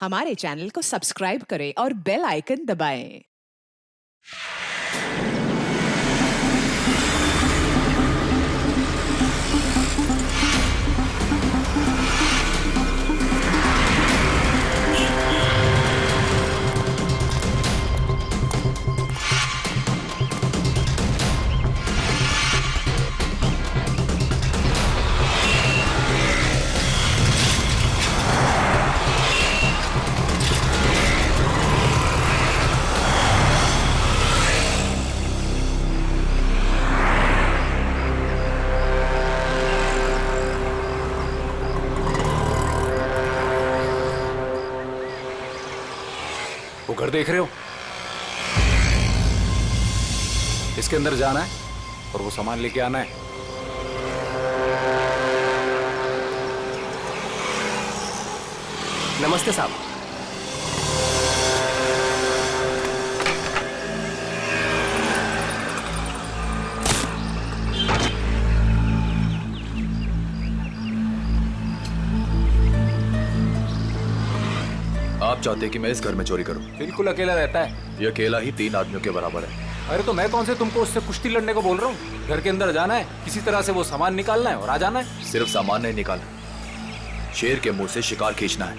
हमारे चैनल को सब्सक्राइब करें और बेल आइकन दबाएं। वो घर देख रहे हो? इसके अंदर जाना है और वो सामान लेके आना है। नमस्ते साहब। आप चाहते कि मैं इस घर में चोरी करूं? बिल्कुल अकेला रहता है। ये अकेला ही 3 आदमियों के बराबर है। अरे तो मैं कौन से तुमको उससे कुश्ती लड़ने को बोल रहा हूँ? घर के अंदर जाना है, किसी तरह से वो सामान निकालना है और आ जाना है। सिर्फ सामान नहीं निकालना, शेर के मुंह से शिकार खींचना है।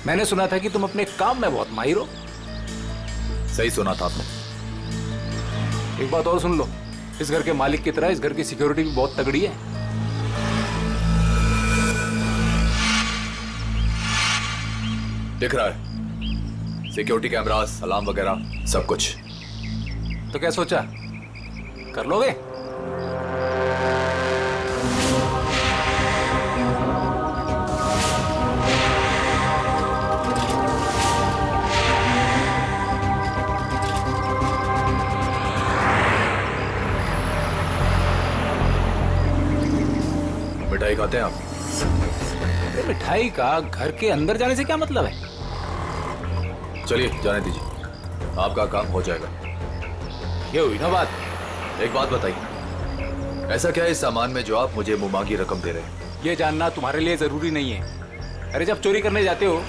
मैंने सुना था कि तुम अपने काम में बहुत माहिर हो। सही सुना था आपने। एक बात और सुन लो, इस घर के मालिक की तरह इस घर की सिक्योरिटी भी बहुत तगड़ी है। दिख रहा है सिक्योरिटी कैमरास, अलार्म वगैरह सब कुछ। तो क्या सोचा, कर लोगे? मिठाई खाते हैं आप? अरे मिठाई का घर के अंदर जाने से क्या मतलब है? चलिए जाने दीजिए, आपका काम हो जाएगा। ये हुई ना बात। एक बात बताइए, ऐसा क्या है इस सामान में जो आप मुझे मुंहमांगी रकम दे रहे हैं? ये जानना तुम्हारे लिए जरूरी नहीं है। अरे जब चोरी करने जाते हो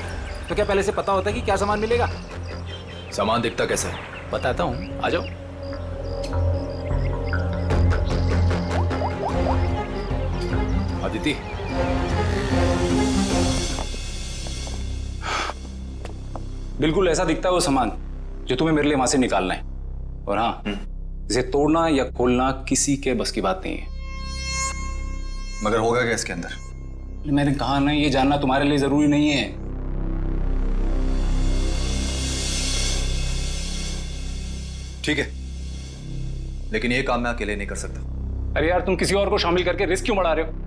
तो क्या पहले से पता होता है कि क्या सामान मिलेगा? सामान दिखता कैसा है? बताता हूँ, आ जाओ। अदिति, बिल्कुल ऐसा दिखता है वो सामान जो तुम्हें मेरे लिए वहां से निकालना है। और हाँ, इसे तोड़ना या खोलना किसी के बस की बात नहीं है। मगर होगा क्या इसके अंदर? मैंने कहा ना, ये जानना तुम्हारे लिए जरूरी नहीं है। ठीक है, लेकिन ये काम मैं अकेले नहीं कर सकता। अरे यार, तुम किसी और को शामिल करके रिस्क क्यों बढ़ा रहे हो?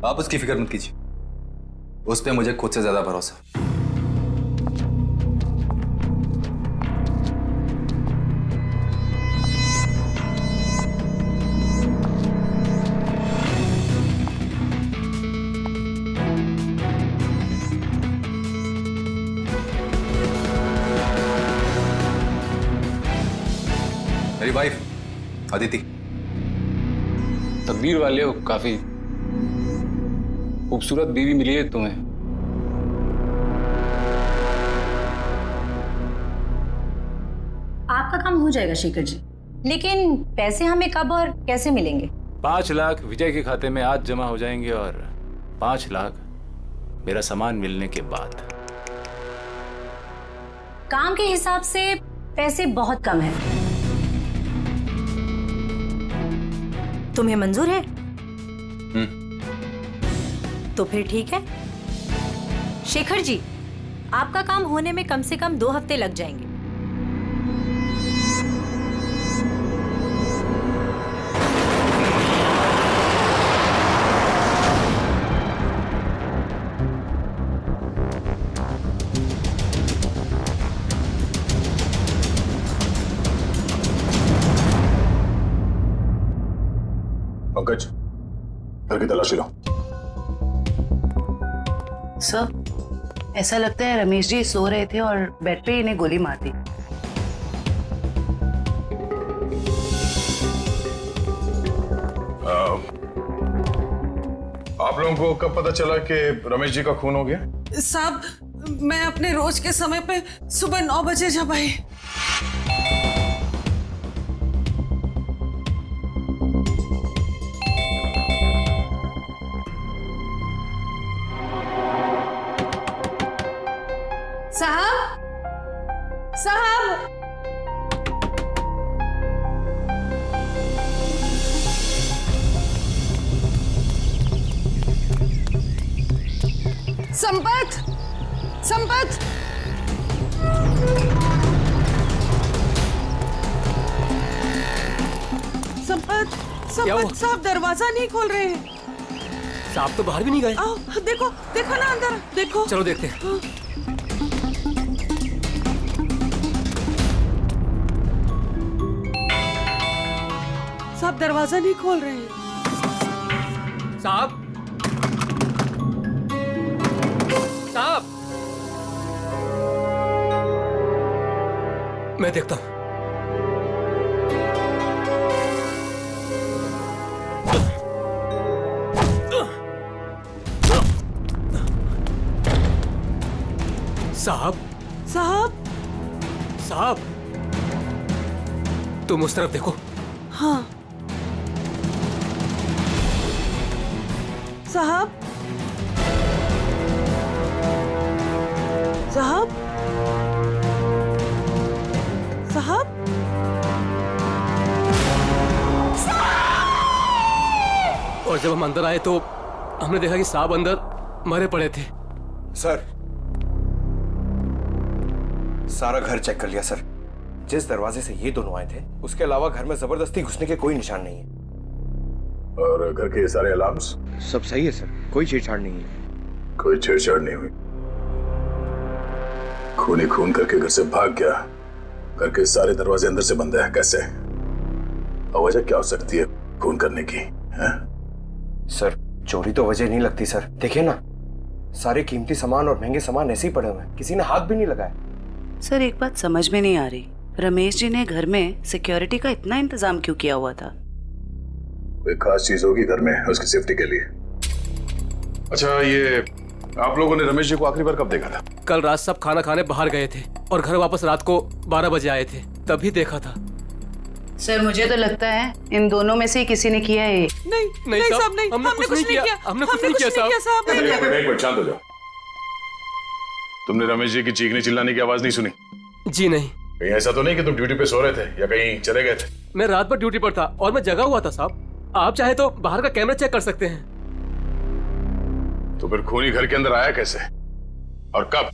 आप उसकी फिक्र मत कीजिए, उस पे मुझे खुद से ज्यादा भरोसा है। मेरी वाइफ अदिति। तकदीर वाले हो, काफी खूबसूरत बीवी मिली है तुम्हें। आपका काम हो जाएगा शेखर जी, लेकिन पैसे हमें कब और कैसे मिलेंगे? 5 लाख विजय के खाते में आज जमा हो जाएंगे और 5 लाख मेरा सामान मिलने के बाद। काम के हिसाब से पैसे बहुत कम है। तुम्हें मंजूर है? तो फिर ठीक है शेखर जी, आपका काम होने में कम से कम 2 हफ्ते लग जाएंगे। पंकज, घर की तलाशी लो। सर, ऐसा लगता है रमेश जी सो रहे थे और बेड पे इन्हें गोली मार दी। आप लोगों को कब पता चला कि रमेश जी का खून हो गया? साहब मैं अपने रोज के समय पे सुबह 9 बजे जब आई। साहब साहब संपत संपत संपत क्या हुआ? संपत साहब दरवाजा नहीं खोल रहे हैं। साहब तो बाहर भी नहीं गए। आओ देखो देखो ना अंदर देखो। चलो देखते हैं। साहब दरवाजा नहीं खोल रहे हैं। साहब साहब मैं देखता हूं। साहब साहब साहब तुम उस तरफ देखो। हाँ साहब साहब साहब और जब हम अंदर आए तो हमने देखा कि साहब अंदर मरे पड़े थे। सर सारा घर चेक कर लिया सर। जिस दरवाजे से ये दोनों आए थे उसके अलावा घर में जबरदस्ती घुसने के कोई निशान नहीं है। और घर के सारे अलार्म्स? सब सही है सर, कोई छेड़छाड़ नहीं है। कोई छेड़छाड़ नहीं हुई। खूनी खून करके घर से भाग गया। घर के सारे दरवाजे अंदर से बंद है, कैसे? और वजह क्या हो सकती है खून करने की? है? सर चोरी तो वजह नहीं लगती सर। देखिए ना, सारे कीमती सामान और महंगे सामान ऐसे ही पड़े हुए हैं, किसी ने हाथ भी नहीं लगाया। सर एक बात समझ में नहीं आ रही, रमेश जी ने घर में सिक्योरिटी का इतना इंतजाम क्यों किया हुआ था? कोई खास चीज होगी घर में उसकी सेफ्टी के लिए। अच्छा ये आप लोगों ने रमेश जी को आखिरी बार कब देखा था? कल रात सब खाना खाने बाहर गए थे और घर वापस रात को 12 बजे आए थे, तभी देखा था। सर मुझे तो लगता है इन दोनों में से ही किसी ने किया है ये। नहीं साहब नहीं, हमने कुछ नहीं किया। हमने कुछ नहीं किया साहब। एक मिनट शांत हो जाओ। तुमने रमेश जी की चीखने चिल्लाने की आवाज नहीं सुनी? जी नहीं। कहीं ऐसा तो नहीं कि तुम ड्यूटी पे सो रहे थे या कहीं चले गए थे? मैं रात भर ड्यूटी पर था और मैं जगा हुआ था साहब। आप चाहे तो बाहर का कैमरा चेक कर सकते हैं। तो फिर खूनी घर के अंदर आया कैसे और कब?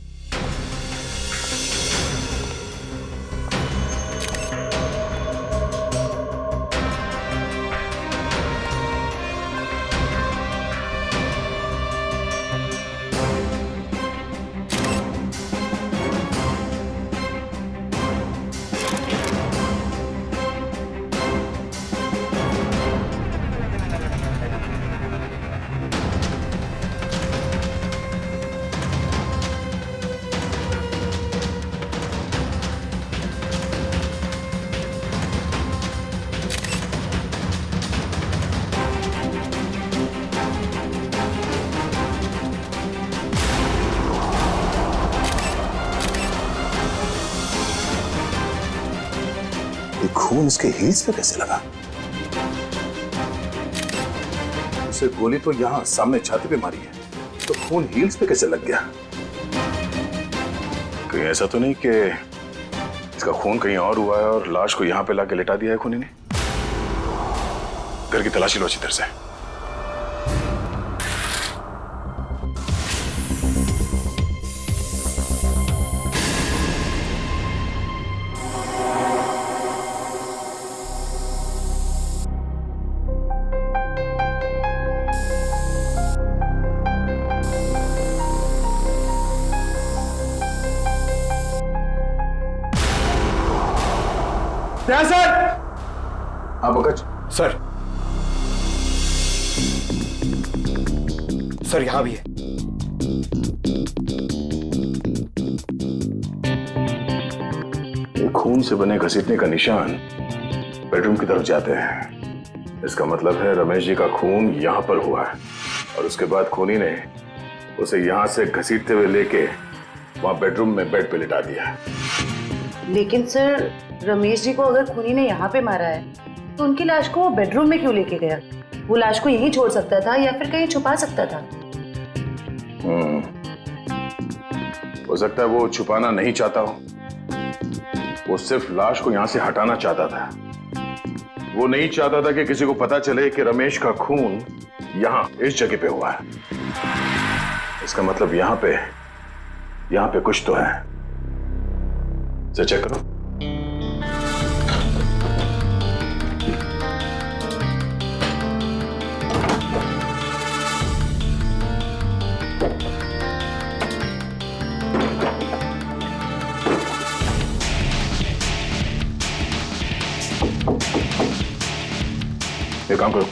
खून इसके हील्स पे कैसे लगा? उसे गोली तो यहां सामने छाती पे मारी है, तो खून हील्स पे कैसे लग गया? कहीं ऐसा तो नहीं कि इसका खून कहीं और हुआ है और लाश को यहां पे लाके लिटा दिया है खूनी ने? घर की तलाशी लो अच्छी तरह से। सर। हाँ पंकज। सर यहां भी है। ये खून से बने घसीटने का निशान बेडरूम की तरफ जाते हैं। इसका मतलब है रमेश जी का खून यहां पर हुआ है और उसके बाद खूनी ने उसे यहां से घसीटते हुए लेके वहां बेडरूम में बेड पे लिटा दिया। लेकिन सर, रमेश जी को अगर खूनी ने यहाँ पे मारा है तो उनकी लाश को वो बेडरूम में क्यों लेके गया? वो लाश को यहीं छोड़ सकता था या फिर कहीं छुपा सकता था। हो सकता है वो छुपाना नहीं चाहता हो, वो सिर्फ लाश को यहां से हटाना चाहता था। वो नहीं चाहता था कि किसी को पता चले कि रमेश का खून यहां इस जगह पे हुआ है। इसका मतलब यहां पे कुछ तो है। इसे चेक करो। एक काम करो,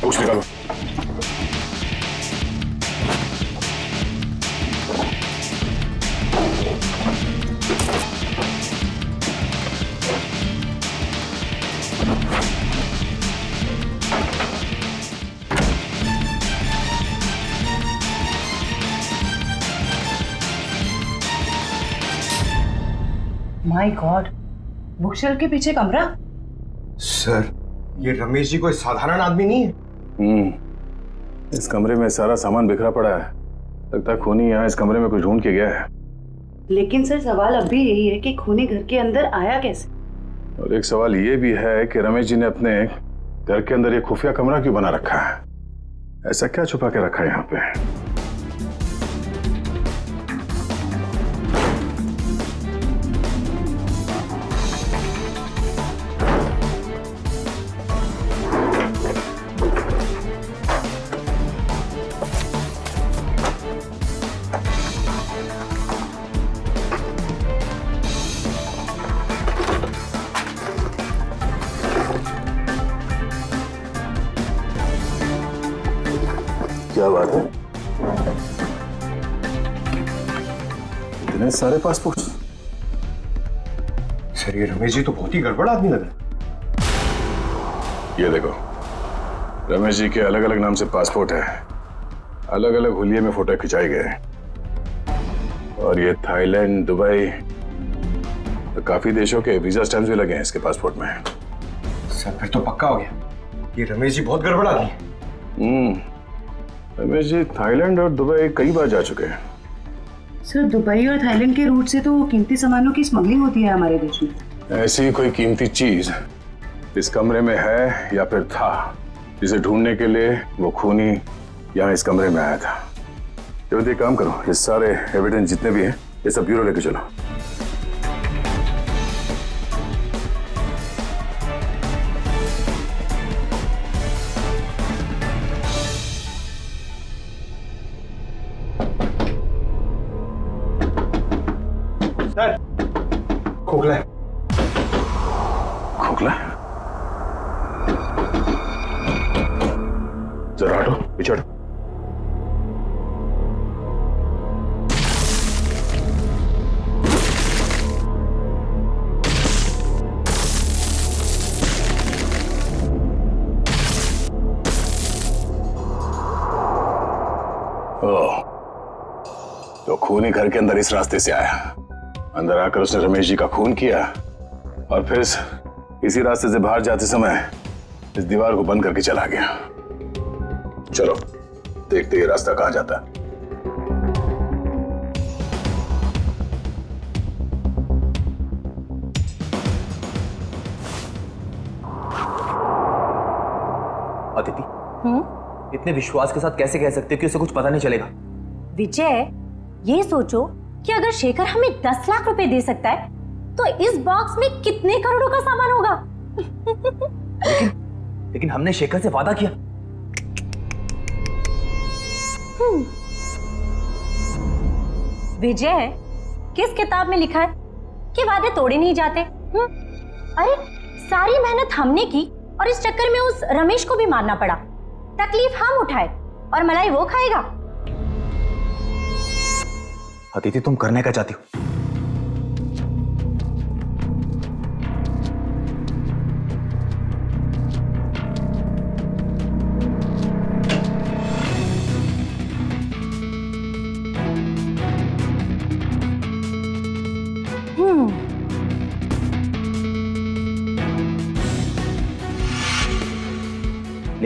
बुक्स निकालो। माय गॉड, बुकशेल्फ के पीछे कमरा। सर, ये रमेश जी कोई साधारण आदमी नहीं है। इस कमरे में सारा सामान बिखरा पड़ा है। लगता है खूनी यहाँ इस कमरे में कुछ ढूंढ के गया है। लेकिन सर, सवाल अब भी यही है कि खूनी घर के अंदर आया कैसे? और एक सवाल ये भी है कि रमेश जी ने अपने घर के अंदर ये खुफिया कमरा क्यों बना रखा है? ऐसा क्या छुपा के रखा है यहाँ पे? क्या बात है? इतने सारे पासपोर्ट? सर, ये रमेश जी तो बहुत ही गड़बड़ आदमी लग रहा है। ये देखो, रमेश जी के अलग अलग नाम से पासपोर्ट है, अलग अलग हुलिये में फोटो खिंचाए गए हैं। और ये थाईलैंड, दुबई, तो काफी देशों के वीजा स्टैम्प्स भी लगे हैं इसके पासपोर्ट में। सर, फिर तो पक्का हो गया, ये रमेश जी बहुत गड़बड़ आदमी है। रमेश जी थाईलैंड और दुबई कई बार जा चुके हैं। सर, दुबई और थाईलैंड के रूट से तो कीमती सामानों की स्मगलिंग होती है हमारे देश में। ऐसी कोई कीमती चीज इस कमरे में है या फिर था, जिसे ढूंढने के लिए वो खूनी यहाँ इस कमरे में आया था। तो एक काम करो, ये सारे एविडेंस जितने भी हैं ये सब ब्यूरो लेके चलो। सर, खोखला है। खोखला? जरा हटो, पीछे हटो। ओह, तो खूनी घर के अंदर इस रास्ते से आया। अंदर आकर उसने रमेश जी का खून किया और फिर इसी रास्ते से बाहर जाते समय इस दीवार को बंद करके चला गया। चलो देखते ये रास्ता कहां जाता है। अदिति, इतने विश्वास के साथ कैसे कह सकते हो कि उसे कुछ पता नहीं चलेगा? विजय, ये सोचो कि अगर शेखर हमें 10 लाख रुपए दे सकता है तो इस बॉक्स में कितने करोड़ों का सामान होगा? लेकिन हमने शेखर से वादा किया। विजय, किस किताब में लिखा है कि वादे तोड़े नहीं जाते? अरे, सारी मेहनत हमने की और इस चक्कर में उस रमेश को भी मारना पड़ा। तकलीफ हम उठाए और मलाई वो खाएगा। अदिति, तुम करने क्या चाहती हो?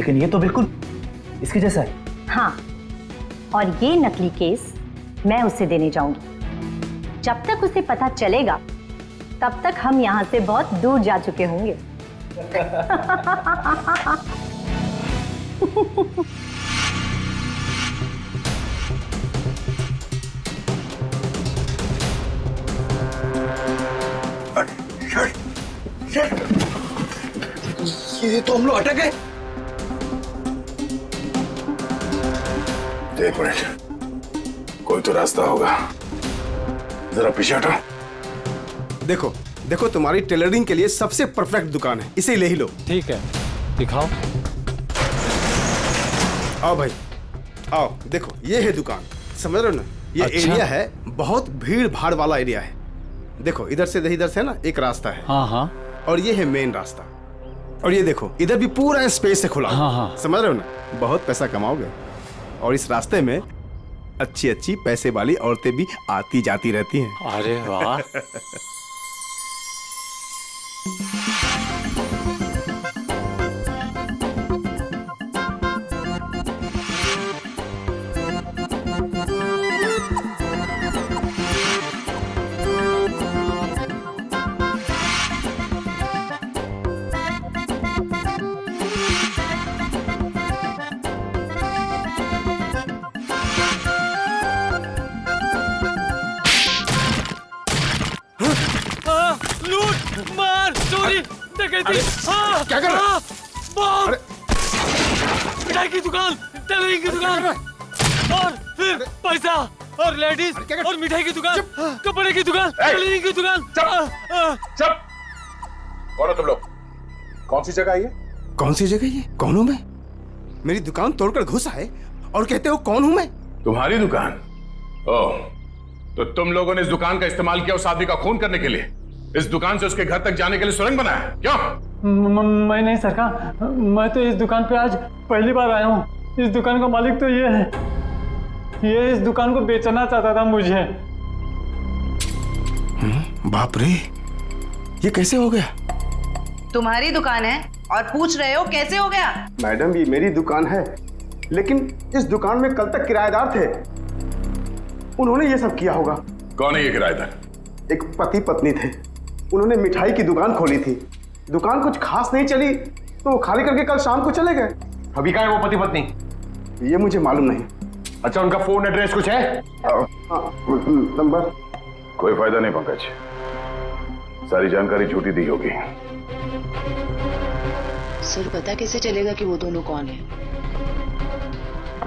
लेकिन ये तो बिल्कुल इसके जैसा है। हाँ, और ये नकली केस मैं उसे देने जाऊंगी। जब तक उसे पता चलेगा तब तक हम यहाँ से बहुत दूर जा चुके होंगे। ये तो हम लोग अटक गए। एक मिनट, कोई तो रास्ता होगा। जरा पीछे हटो। देखो देखो, तुम्हारी टेलरिंग के लिए सबसे परफेक्ट दुकान है, इसे ले ही लो। ठीक है, दिखाओ। आओ भाई आओ, देखो ये है दुकान, समझ रहे हो ना? ये अच्छा। एरिया है, बहुत भीड़ भाड़ वाला एरिया है। देखो इधर से ना एक रास्ता है। हाँ हाँ। और ये है मेन रास्ता। और ये देखो इधर भी पूरा स्पेस है खुला। हाँ हाँ। समझ रहे हो ना? बहुत पैसा कमाओगे। और इस रास्ते में अच्छी अच्छी पैसे वाली औरतें भी आती जाती रहती हैं। अरे वाह। लूट मार चोरी डकैती। क्या कर रहा है? बम, अरे मिठाई की दुकान, टेलरिंग की दुकान, और फिर पैसा और लेडीज क्या कर- और मिठाई की दुकान, कपड़े की दुकान, टेलरिंग की दुकान। चुप। कौन हो तुम लोग? कौन सी जगह है ये? कौन सी जगह ये? कौन हूं मैं? मेरी दुकान तोड़कर घुस आए और कहते हो कौन हूं मैं? तुम्हारी दुकान? ओह, तो तुम लोगों ने इस दुकान का इस्तेमाल किया उस आदमी का खून करने के लिए? इस दुकान से उसके घर तक जाने के लिए सुरंग बनाया? क्यों? मैं नहीं सरकार, मैं तो इस दुकान पे आज पहली बार आया हूँ। इस दुकान का मालिक तो ये है, ये इस दुकान को बेचना चाहता था मुझे। बाप रे, ये कैसे हो गया? तुम्हारी दुकान है और पूछ रहे हो कैसे हो गया? मैडम ये मेरी दुकान है, लेकिन इस दुकान में कल तक किराएदार थे, उन्होंने ये सब किया होगा। कौन है ये किराएदार? एक पति पत्नी थे, उन्होंने मिठाई की दुकान खोली थी, दुकान कुछ खास नहीं चली तो वो खाली करके कल शाम को चले गए। अभी कहाँ है वो पति पत्नी? ये मुझे मालूम नहीं। अच्छा, उनका फोन एड्रेस कुछ है? नंबर? कोई फायदा नहीं पंकज, सारी जानकारी झूठी दी होगी। सर पता कैसे चलेगा कि वो दोनों कौन है?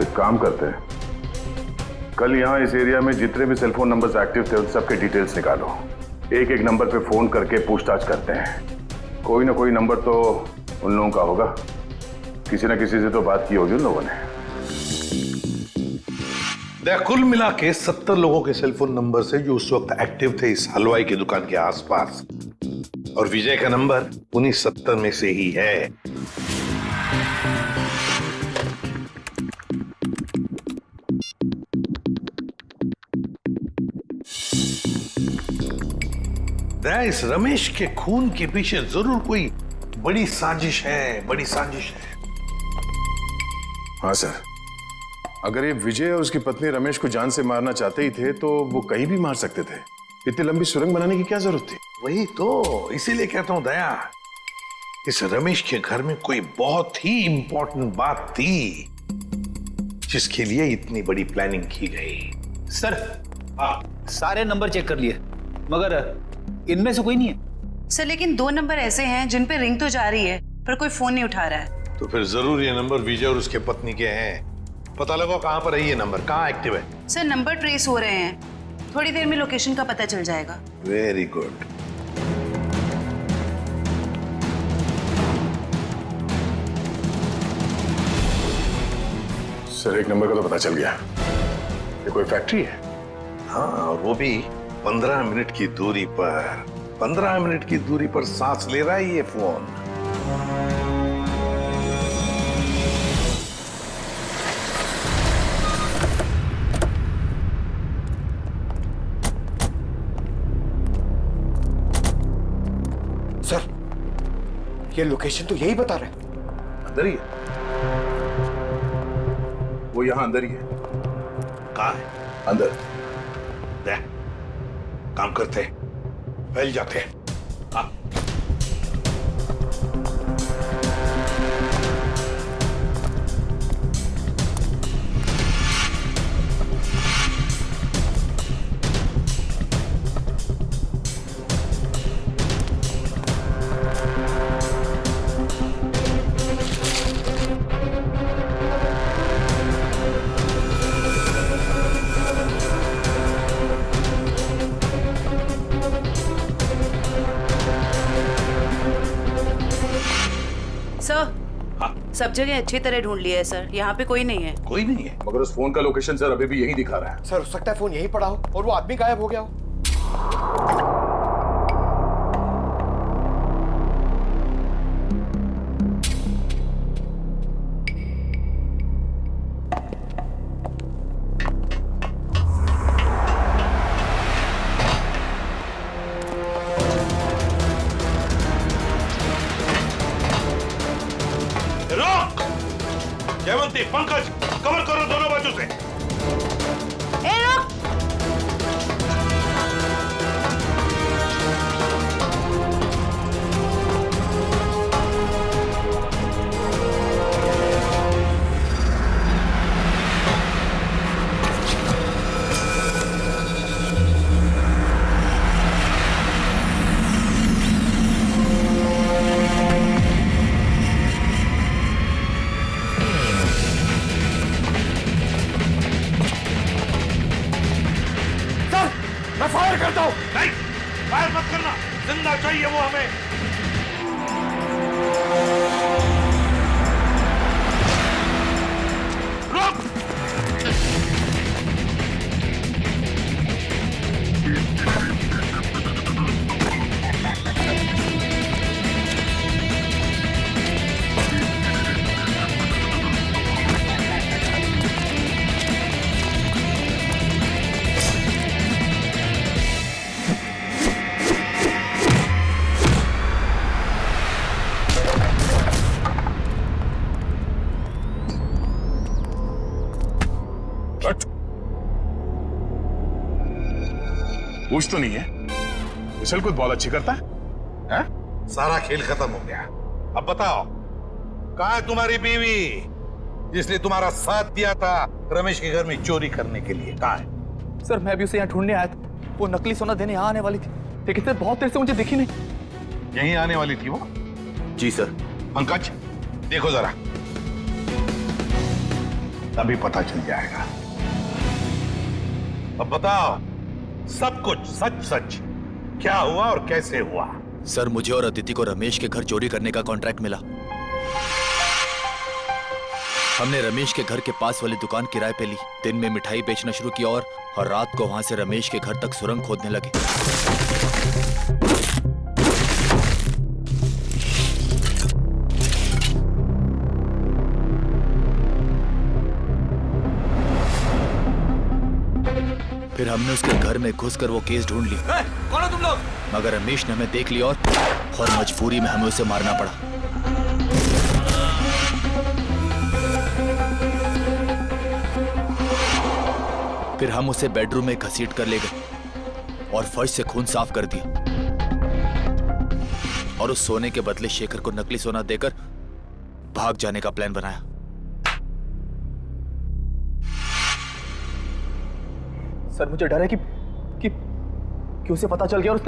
एक काम करते हैं, कल यहाँ इस एरिया में जितने भी सेलफोन नंबर्स एक्टिव थे उन सबके डिटेल्स निकालो। एक एक नंबर पे फोन करके पूछताछ करते हैं। कोई ना कोई नंबर तो उन लोगों का होगा, किसी ना किसी से तो बात की होगी उन लोगों ने। कुल मिला के 70 लोगों के सेलफोन नंबर से जो उस वक्त एक्टिव थे इस हलवाई की दुकान के आसपास, और विजय का नंबर उन्हीं 70 में से ही है। इस रमेश के खून के पीछे जरूर कोई बड़ी साजिश है, बड़ी साजिश है। हाँ सर, अगर ये विजय और उसकी पत्नी रमेश को जान से मारना चाहते ही थे तो वो कहीं भी मार सकते थे। इतनी लंबी सुरंग बनाने की क्या जरूरत थी? वही तो, इसीलिए कहता हूं दया, इस रमेश के घर में कोई बहुत ही इंपॉर्टेंट बात थी जिसके लिए इतनी बड़ी प्लानिंग की गई। सर सारे नंबर चेक कर लिए मगर इनमें से कोई नहीं है। सर लेकिन 2 नंबर ऐसे हैं जिन पे रिंग तो जा रही है पर कोई फोन नहीं उठा रहा है। तो फिर जरूर ये नंबर विजय और उसके पत्नी के हैं। पता लगाओ कहां पर है ये नंबर, कहां एक्टिव है। सर नंबर ट्रेस हो रहे हैं, थोड़ी देर में लोकेशन का पता चल जाएगा। Very good. सर एक नंबर का तो पता चल गया, ये कोई फैक्ट्री है। हाँ, और वो भी 15 मिनट की दूरी पर। 15 मिनट की दूरी पर सांस ले रहा है ये फोन। सर ये लोकेशन तो यही बता रहा है। अंदर ही है। वो यहाँ अंदर ही है। कहाँ है? अंदर। दे, काम करते हैं, फैल जाते हैं। हाँ। सर, सब जगह अच्छी तरह ढूंढ लिया है सर, यहाँ पे कोई नहीं है। कोई नहीं है? मगर उस फोन का लोकेशन सर अभी भी यही दिखा रहा है। सर हो सकता है फोन यहीं पड़ा हो और वो आदमी गायब हो गया हो। रोक! जयवंती, पंकज, कवर करो दोनों बाजू से। मैं फायर करता हूँ। नहीं, फायर मत करना, जिंदा चाहिए वो हमें। रोक! पूछ तो नहीं है? विशल कुछ बहुत अच्छी करता है? सारा खेल खत्म हो गया। अब बताओ, कहाँ है तुम्हारी बीवी जिसने तुम्हारा साथ दिया था रमेश के घर में चोरी करने के लिए? कहाँ है? सर मैं भी उसे यहाँ ढूंढने आया था, वो नकली सोना देने यहाँ आने वाली थी, लेकिन सर बहुत देर से मुझे दिखी नहीं। यहीं आने वाली थी वो? जी सर। पंकज, देखो जरा, तभी पता चल जाएगा। अब बताओ सब कुछ सच सच, क्या हुआ और कैसे हुआ? सर मुझे और अदिति को रमेश के घर चोरी करने का कॉन्ट्रैक्ट मिला। हमने रमेश के घर के पास वाली दुकान किराए पे ली, दिन में मिठाई बेचना शुरू किया और रात को वहां से रमेश के घर तक सुरंग खोदने लगे। फिर हमने उसके घर में घुसकर वो केस ढूंढ ली। कौन हो तुम लोग? मगर रमेश ने हमें देख लिया और मजबूरी में हमें उसे मारना पड़ा। फिर हम उसे बेडरूम में घसीट कर ले गए और फर्श से खून साफ कर दिया और उस सोने के बदले शेखर को नकली सोना देकर भाग जाने का प्लान बनाया। सर मुझे डर है कि उसे पता चल गया और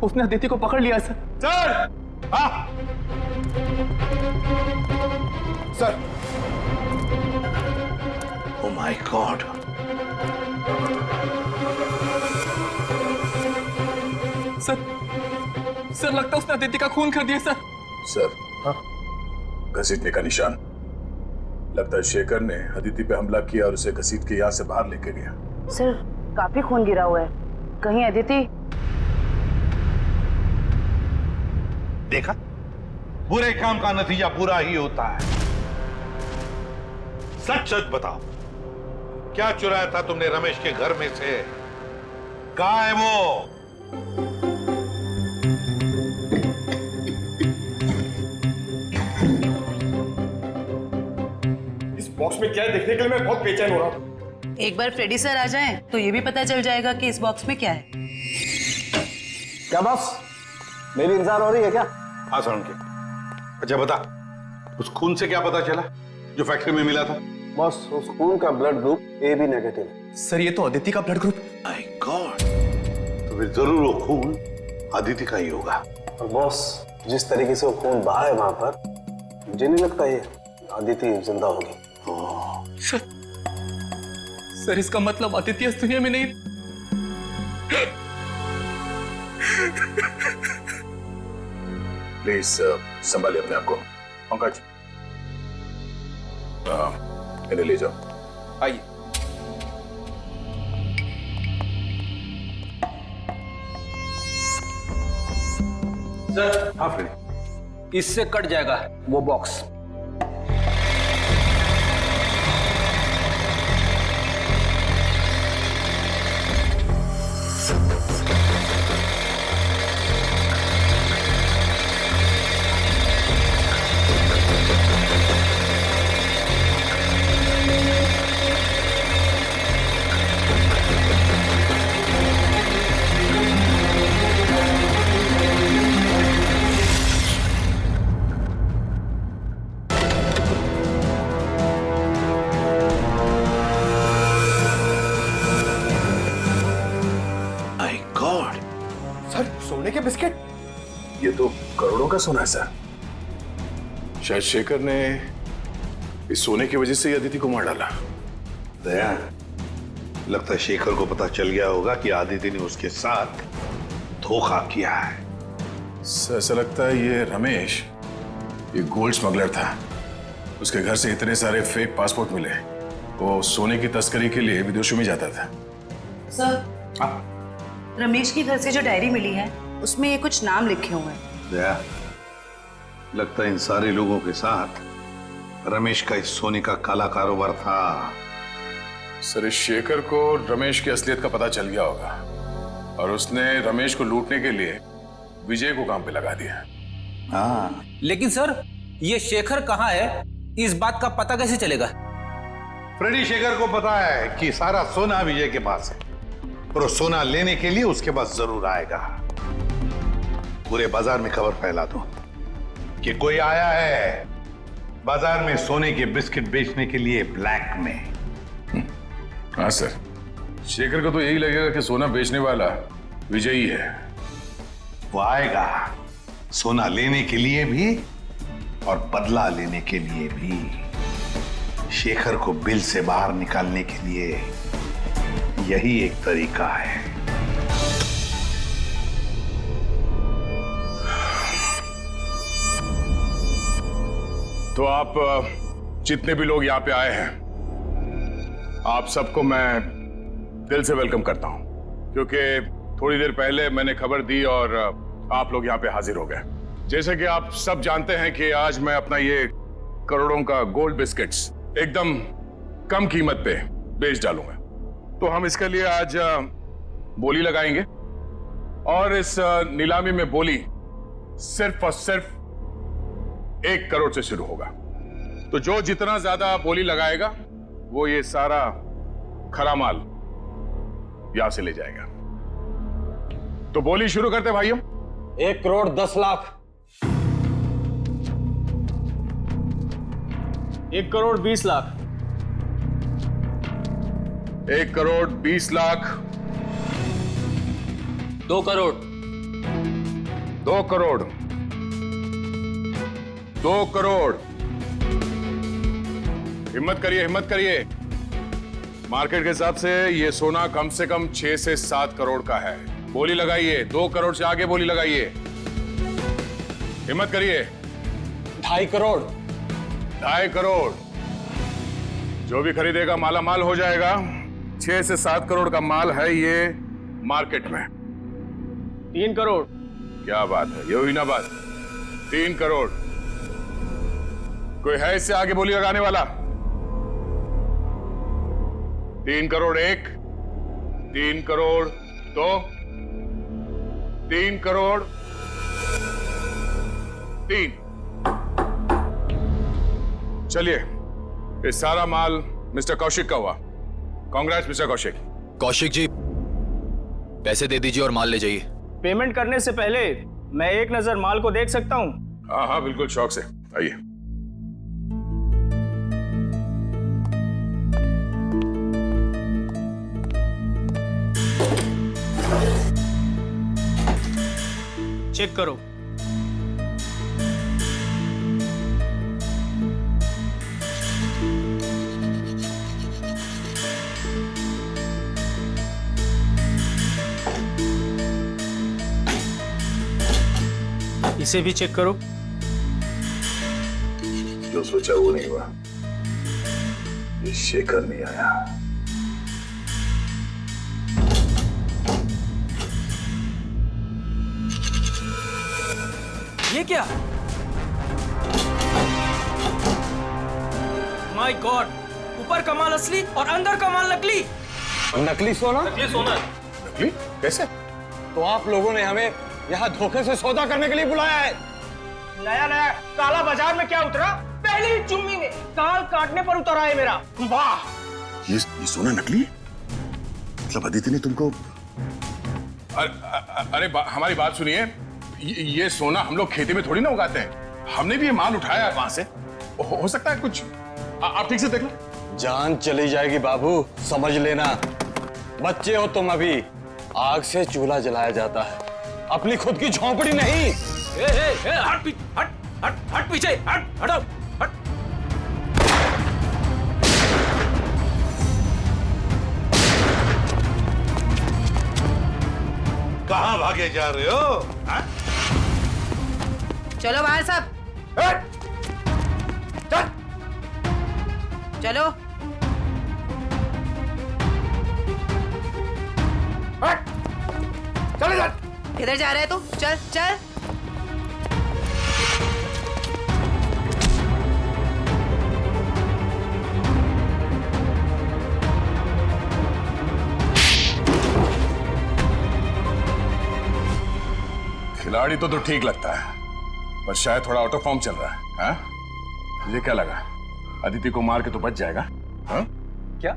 उसने अदिति को पकड़ लिया। Sir sir oh my God, sir लगता है उसने अदिति का खून कर दिया। सर घसीटने का निशान। लगता है शेखर ने अदिति पे हमला किया और उसे घसीट के यहाँ से बाहर लेके गया। सर काफी खून गिरा हुआ है, कहीं अदिति? देखा, बुरे काम का नतीजा बुरा ही होता है। सच सच बताओ, क्या चुराया था तुमने रमेश के घर में से? कहाँ है वो? बॉक्स में क्या है देखने के लिए मैं बहुत बेचैन हो रहा हूँ। एक बार फ्रेडी सर आ जाएं तो ये भी पता चल जाएगा कि इस बॉक्स में क्या है। क्या बॉस, मेरी इंतजार हो रही है क्या? हाँ सोलंकी। अच्छा बता, उस खून से क्या पता चला जो फैक्ट्री में मिला था? बॉस, उस खून का ब्लड ग्रुप AB नेगेटिव है। सर ये तो अदिति का ब्लड ग्रुप। माय गॉड, तो फिर जरूर वो खून अदिति का ही होगा। और बॉस, जिस तरीके से वो खून बहा है वहां पर, मुझे नहीं लगता ये अदिति जिंदा होगी। सर इसका मतलब अदिति इस दुनिया में नहीं। प्लीज संभालिए अपने आप को। पंकज, इन्हें ले जाओ। आइए। सर। हाँ फ्रेडी, इससे कट जाएगा वो बॉक्स। सोने के बिस्किट? ये तो करोड़ों का सोना है सर। शायद शेखर ने इस सोने की वजह से अदिति को मार डाला। दया, लगता है शेखर को पता चल गया होगा कि आदिति ने उसके साथ धोखा किया है। सर ऐसा लगता है ये रमेश ये गोल्ड स्मगलर था। उसके घर से इतने सारे फेक पासपोर्ट मिले। वो सोने की तस्करी के लिए विदेशों में जाता था। सर, रमेश के घर से जो डायरी मिली है उसमें ये कुछ नाम लिखे हुए हैं। दया, लगता है इन सारे लोगों के साथ रमेश का इस सोने का काला कारोबार था। सर इस शेखर को रमेश की असलियत का पता चल गया होगा और उसने रमेश को लूटने के लिए विजय को काम पे लगा दिया। हाँ, लेकिन सर ये शेखर कहाँ है, इस बात का पता कैसे चलेगा? फ्रेडी, शेखर को पता है कि सारा सोना विजय के पास है और वो सोना लेने के लिए उसके पास जरूर आएगा। पूरे बाजार में खबर फैला दो कि कोई आया है बाजार में सोने के बिस्किट बेचने के लिए ब्लैक में। हाँ सर, शेखर को तो यही लगेगा कि सोना बेचने वाला विजय ही है। वो आएगा सोना लेने के लिए भी और बदला लेने के लिए भी। शेखर को बिल से बाहर निकालने के लिए यही एक तरीका है। तो आप जितने भी लोग यहाँ पे आए हैं, आप सबको मैं दिल से वेलकम करता हूं, क्योंकि थोड़ी देर पहले मैंने खबर दी और आप लोग यहाँ पे हाजिर हो गए। जैसे कि आप सब जानते हैं कि आज मैं अपना ये करोड़ों का गोल्ड बिस्किट्स एकदम कम कीमत पे बेच डालूंगा। तो हम इसके लिए आज बोली लगाएंगे और इस नीलामी में बोली सिर्फ और सिर्फ 1 करोड़ से शुरू होगा। तो जो जितना ज्यादा बोली लगाएगा वो ये सारा खरा माल यहां से ले जाएगा। तो बोली शुरू करते भाइयों। 1 करोड़ 10 लाख। 1 करोड़ 20 लाख। 1 करोड़ 20 लाख। 2 करोड़। 2 करोड़। 2 करोड़। हिम्मत करिए, हिम्मत करिए। मार्केट के हिसाब से ये सोना कम से कम 6 से 7 करोड़ का है। बोली लगाइए, 2 करोड़ से आगे बोली लगाइए। हिम्मत करिए। 2.5 करोड़। 2.5 करोड़। जो भी खरीदेगा माला माल हो जाएगा। 6 से 7 करोड़ का माल है ये मार्केट में। 3 करोड़। क्या बात है, ये हुई ना बात। 3 करोड़। कोई है इससे आगे बोली लगाने वाला? 3 करोड़ 1, 3 करोड़ 2, 3 करोड़ 3। चलिए ये सारा माल मिस्टर कौशिक का हुआ। कांग्रेस मिस्टर कौशिक। कौशिक जी, पैसे दे दीजिए और माल ले जाइए। पेमेंट करने से पहले मैं एक नजर माल को देख सकता हूँ? हाँ हाँ बिल्कुल, शौक से आइए। चेक करो। इसे भी चेक करो। जो सोचा वो नहीं हुआ। ये शेखर नहीं आया। ये क्या? माय गॉड, ऊपर का माल असली और अंदर का माल नकली। नकली सोना? नकली सोना। नकली? कैसे? तो आप लोगों ने हमें यहाँ धोखे से सौदा करने के लिए बुलाया है? नया नया काला बाजार में क्या उतरा? पहली ही चुम्मी में काल काटने पर उतरा है मेरा। वाह! ये सोना नकली? मतलब अदिति ने तुमको? अरे हमारी बात सुनिए। ये सोना हम लोग खेती में थोड़ी ना उगाते हैं। हमने भी ये माल उठाया वहां से। हो सकता है कुछ। आप ठीक से देख लो। जान चली जाएगी बाबू, समझ लेना। बच्चे हो तुम अभी। आग से चूल्हा जलाया जाता है, अपनी खुद की झोंपड़ी नहीं। हट पीछे, हटो, हट। कहां भागे जा रहे हो? हा? चलो बाहर सब। चलो। चले जा। किधर जा रहे है तू? चल चल। खिलाड़ी तो ठीक लगता है, पर शायद थोड़ा आउट ऑफ फॉर्म चल रहा है। हाँ? मुझे क्या लगा, अदिति को मार के तो बच जाएगा। हाँ? क्या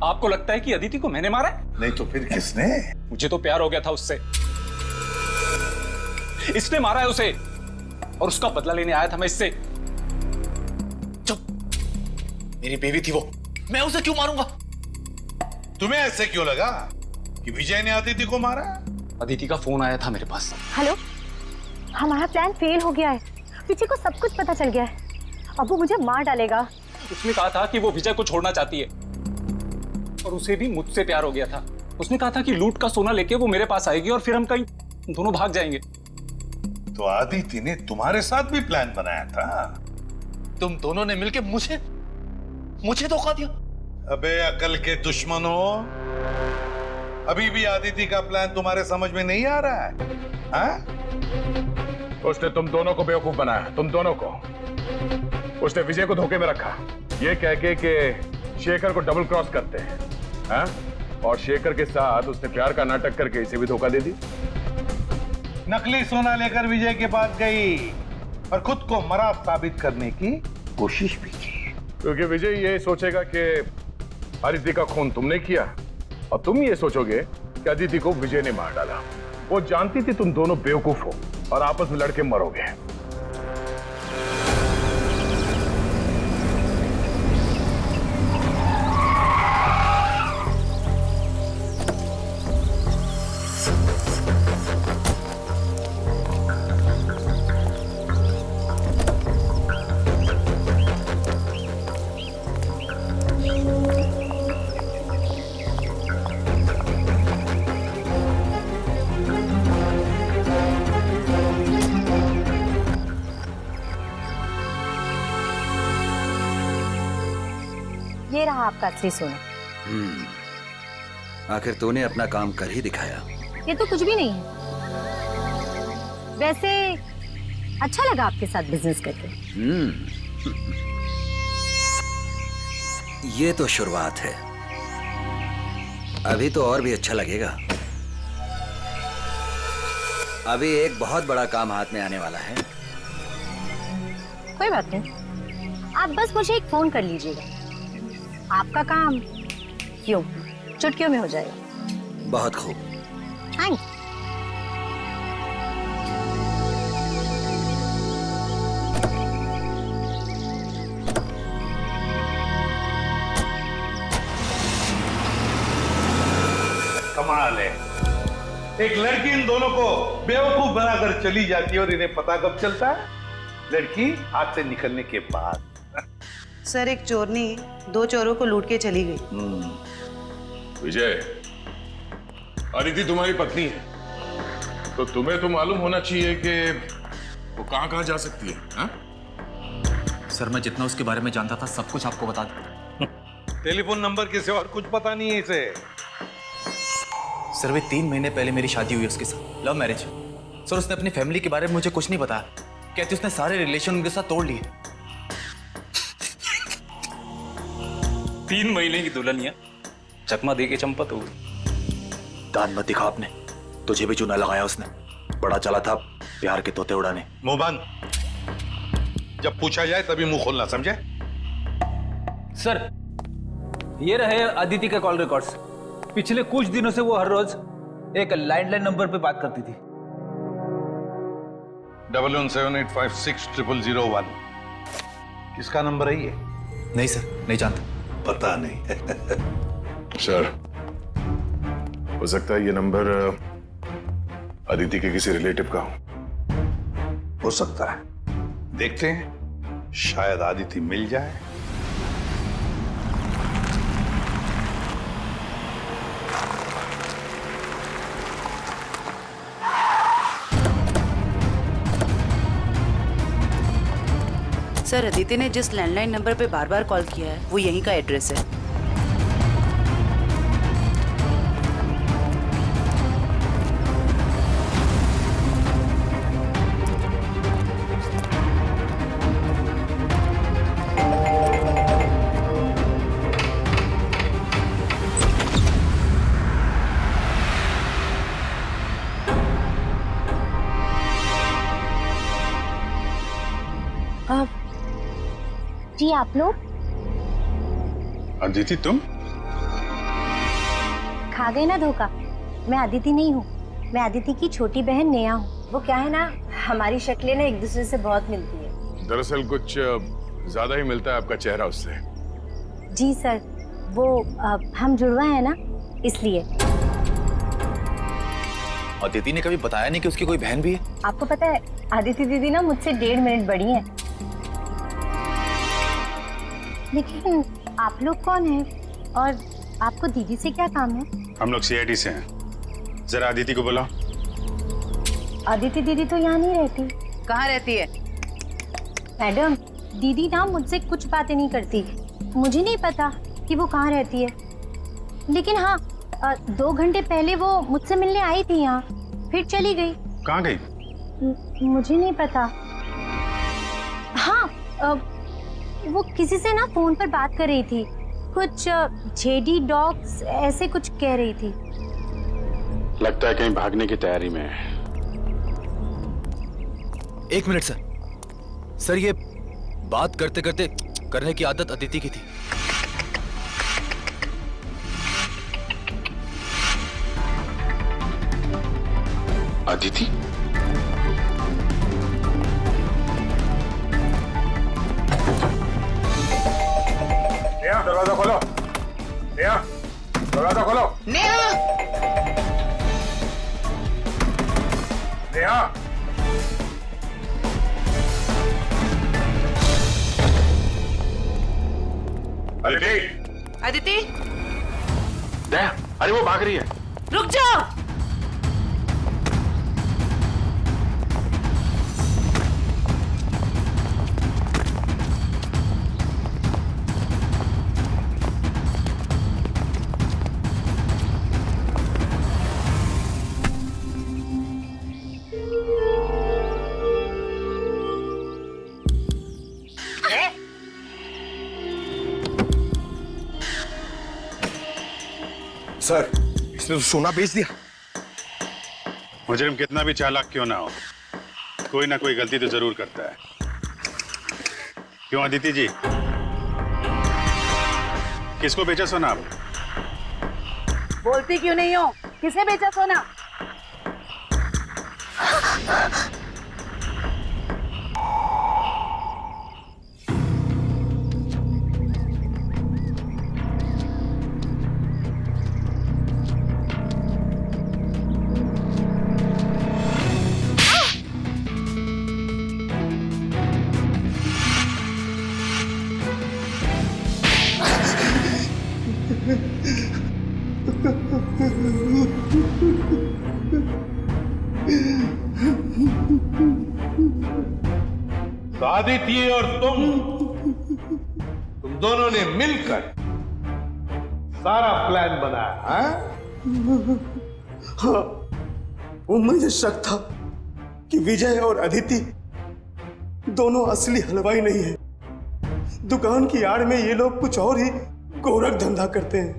आपको लगता है कि अदिति को मैंने मारा है? नहीं तो फिर किसने? मुझे तो प्यार हो गया था उससे। इसने मारा है उसे और उसका बदला लेने आया था मैं इससे। चुप, मेरी बेबी थी वो, मैं उसे क्यों मारूंगा? तुम्हें ऐसे क्यों लगा कि विजय ने अदिति को मारा? अदिति का फोन आया था मेरे पास। हेलो, हमारा प्लान फेल हो गया है। विजय को सब कुछ पता चल गया है। अब वो मुझे मार डालेगा। उसने कहा था कि वो विजय को छोड़ना चाहती है और उसे भी मुझसे प्यार हो गया था। उसने कहा था कि लूट का सोना लेके वो मेरे पास आएगी और फिर हम कहीं दोनों भाग जाएंगे। तो अदिति ने तुम्हारे साथ भी प्लान बनाया था? तुम दोनों ने मिलकर मुझे धोखा दिया। अबे अकल के दुश्मनों, अभी भी अदिति का प्लान तुम्हारे समझ में नहीं आ रहा है? हाँ? उसने तुम दोनों को बेवकूफ बनाया, तुम दोनों को। उसने विजय को धोखे में रखा, ये कह के कि शेखर को डबल क्रॉस करते हैं। हाँ? और शेखर के साथ उसने प्यार का नाटक करके इसे भी धोखा दे दी। नकली सोना लेकर विजय के पास गई और खुद को मरा साबित करने की कोशिश भी की, क्योंकि विजय ये सोचेगा कि अदिति का खून तुमने किया और तुम ये सोचोगे कि अदिति को विजय ने मार डाला। वो जानती थी तुम दोनों बेवकूफ हो और आपस में लड़के मरोगे। ये रहा आपका असली सोना। आखिर तूने अपना काम कर ही दिखाया। ये तो कुछ भी नहीं है। वैसे अच्छा लगा आपके साथ बिजनेस करके। ये तो शुरुआत है, अभी तो और भी अच्छा लगेगा। अभी एक बहुत बड़ा काम हाथ में आने वाला है। कोई बात नहीं, आप बस मुझे एक फोन कर लीजिएगा, आपका काम क्यों चुटकियों में हो जाएगा। बहुत खूब। थैंक। कमाल है, एक लड़की इन दोनों को बेवकूफ बनाकर चली जाती है और इन्हें पता कब चलता है? लड़की हाथ से निकलने के बाद। सर एक चोरनी 2 चोरों को लूट के चली गई। विजय, अदिति तुम्हारी पत्नी है, तो तुम्हें तो मालूम होना चाहिए कि वो कहां जा सकती है। हा? सर मैं जितना उसके बारे में जानता था सब कुछ आपको बता दूं। टेलीफोन नंबर के सिवा और कुछ पता नहीं है इसे। सर वे 3 महीने पहले मेरी शादी हुई उसके साथ, लव मैरिज। सर उसने अपनी फैमिली के बारे में मुझे कुछ नहीं बताया, कहती उसने सारे रिलेशन उनके साथ तोड़ लिए। 3 महीने की दुल्हनिया चकमा दे के चंपत हो गई। दान मत दिखा आपने, तुझे भी चूना लगाया उसने, बड़ा चला था प्यार के तोते उड़ाने। मुंह बंद, जब पूछा जाए तभी मुंह खोलना, समझे? सर ये रहे अदिति के कॉल रिकॉर्ड्स। पिछले कुछ दिनों से वो हर रोज एक लैंडलाइन नंबर पे बात करती थी। 1178560001। किसका नंबर है ये? नहीं सर, नहीं जानता। पता नहीं। सर हो सकता है ये नंबर अदिति के किसी रिलेटिव का हो सकता है, देखते हैं, शायद अदिति मिल जाए। सर अदिति ने जिस लैंडलाइन नंबर पे बार बार कॉल किया है वो यहीं का एड्रेस है। जी आप लोग? अदिति तुम? खा गए ना धोखा। मैं अदिति नहीं हूँ, मैं अदिति की छोटी बहन नेहा हूँ। वो क्या है ना, हमारी शक्लें ना एक दूसरे से बहुत मिलती है। दरअसल कुछ ज्यादा ही मिलता है आपका चेहरा उससे। जी सर, वो हम जुड़वा है ना, इसलिए। अदिति ने कभी बताया नहीं कि उसकी कोई बहन भी है? आपको पता है अदिति दीदी ना मुझसे 1.5 मिनट बड़ी है। लेकिन आप लोग कौन हैं और आपको दीदी से क्या काम है? हम लोग CID से हैं। जरा अदिति को बुलाओ। अदिति दीदी तो यहाँ नहीं रहती। कहाँ रहती है? मैडम, दीदी ना मुझसे कुछ बातें नहीं करती। मुझे नहीं पता कि वो कहाँ रहती है, लेकिन हाँ 2 घंटे पहले वो मुझसे मिलने आई थी यहाँ, फिर चली गई। कहाँ गई? मुझे नहीं पता। हाँ वो किसी से ना फोन पर बात कर रही थी, कुछ जेडी डॉग्स ऐसे कुछ कह रही थी। लगता है कहीं भागने की तैयारी में है। 1 मिनट सर। सर ये बात करते करते करने की आदत अदिति की थी। अदिति? नेहा दरवाजा खोलो। नेहा दरवाजा खोलो। नेहा! नेहा अदिति। अदिति नेहा, अरे वो भाग रही है। रुक जाओ। सर इसने तो सोना बेच दिया। मुजरिम कितना भी चालाक क्यों ना हो, कोई ना कोई गलती तो जरूर करता है। क्यों अदिति जी, किसको बेचा सोना आप? बोलती क्यों नहीं हो? किसे बेचा सोना? आदित्य और तुम दोनों ने मिलकर सारा प्लान बनाया, हाँ? हाँ, वो मुझे शक था कि विजय और अदिति दोनों असली हलवाई नहीं है। दुकान की आड़ में ये लोग कुछ और ही गोरख धंधा करते हैं।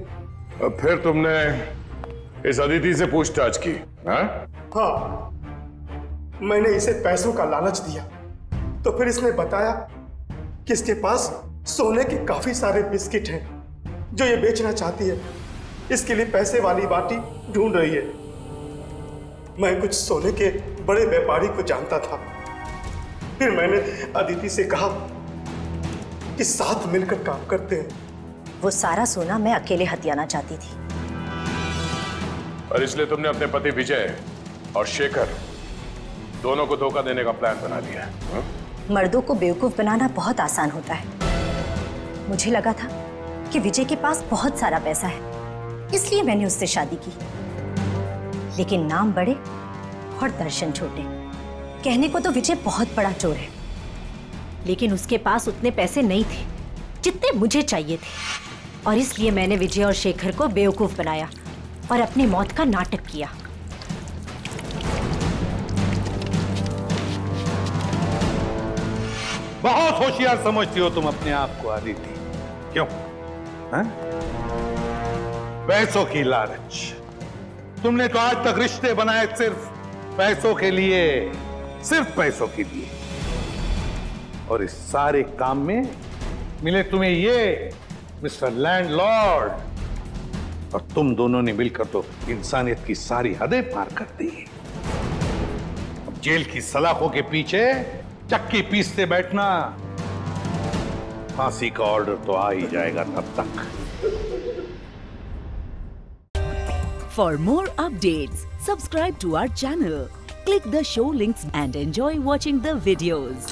अब फिर तुमने इस अदिति से पूछताछ की? हाँ? हाँ, मैंने इसे पैसों का लालच दिया तो फिर इसने बताया कि इसके पास सोने के काफी सारे बिस्किट हैं जो ये बेचना चाहती है। इसके लिए पैसे वाली बाटी ढूंढ रही है। मैं कुछ सोने के बड़े व्यापारी को जानता था। फिर मैंने अदिति से कहा कि साथ मिलकर काम करते हैं। वो सारा सोना मैं अकेले हथियाना चाहती थी। और इसलिए तुमने अपने पति विजय और शेखर दोनों को धोखा देने का प्लान बना लिया है? हाँ? मर्दों को बेवकूफ बनाना बहुत आसान होता है। मुझे लगा था कि विजय के पास बहुत सारा पैसा है, इसलिए मैंने उससे शादी की। लेकिन नाम बड़े और दर्शन छोटे। कहने को तो विजय बहुत बड़ा चोर है, लेकिन उसके पास उतने पैसे नहीं थे जितने मुझे चाहिए थे। और इसलिए मैंने विजय और शेखर को बेवकूफ बनाया और अपनी मौत का नाटक किया। बहुत होशियार समझती हो तुम अपने आप को अदिति, क्यों? हाँ? पैसों की लालच। तुमने तो आज तक रिश्ते बनाए सिर्फ पैसों के लिए, सिर्फ पैसों के लिए। और इस सारे काम में मिले तुम्हें ये मिस्टर लैंडलॉर्ड, और तुम दोनों ने मिलकर तो इंसानियत की सारी हदें पार कर दी। अब जेल की सलाखों के पीछे चक्की पीसते बैठना, फांसी का ऑर्डर तो आ ही जाएगा तब तक। For more updates, subscribe to our channel, click the show links and enjoy watching the videos.